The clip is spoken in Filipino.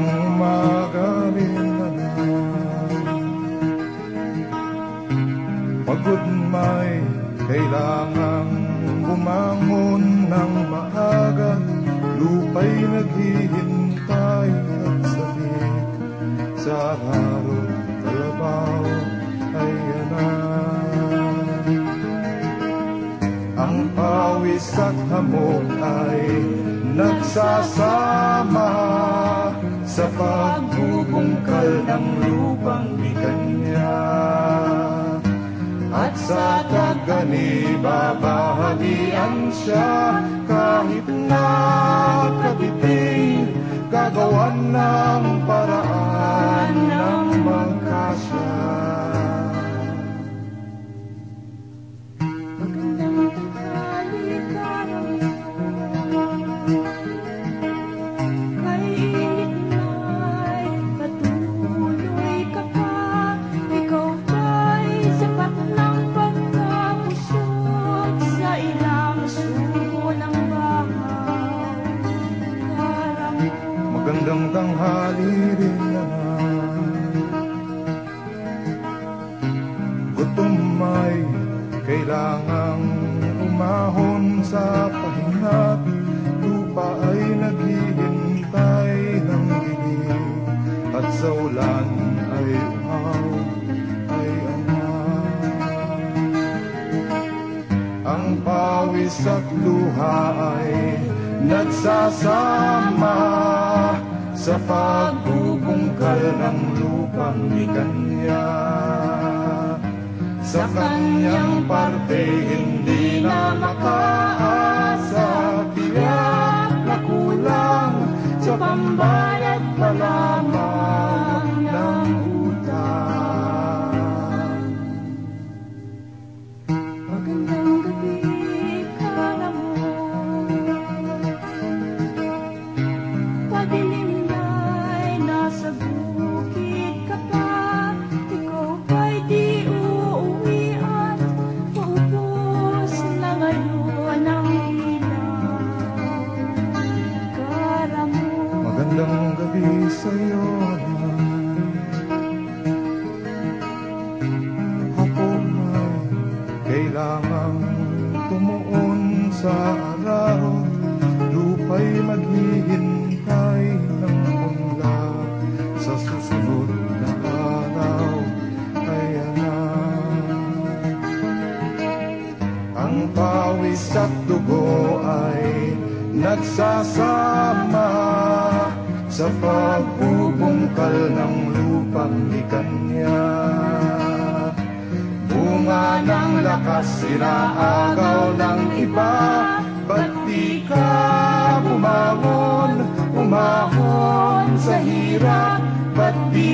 umaga rin na pagod may kailangang bumangon ng maaga, lupa'y naghihintay at sabik sa araw, kalabaw ay yanan. Ang pawis at hamog ay nagsasama sa pagbubungkal ng lupang ikanya. At sa tagani babahagian siya, kahit na kabiting, gagawan ng paraan ng magkasya. Magandang tanghali, karamihan. Kay init na'y patuloy ka pa. Ikaw ba'y sapat ng pagkapusok sa ilang suko ng bahaw? Magandang tanghali rin naman. Gutom may kailangang umahon sa pahingat, lupa ay naghihintay ng dilim, at sa ulan ay uhaw ay aman. Ang pawis at luha ay nagsasama sa pagbubungkal ng lupang ikanya. Sa kanyang parte hindi na makaasa, tiyak na kulang sa pambayad pa lamang ng utang. Magandang gabi, kalamon. Padilim na'y nasa bukid ka pa. Ikaw ba'y di uuwi at maubos na ngayon ang ilaw? Kalamon. Magandang gabi sa'yo naman. Ako may kailangang tumuon sa araw, lupa'y maghihintay ng mula sa susunod na araw. Kaya na ang pawis at dugo ay nagsasama sa pagbubungkal ng lupang ikanya. Bunga ng lakas inaagaw ng iba, ba't di ka bumangon, umahon sa hirap? Ba't di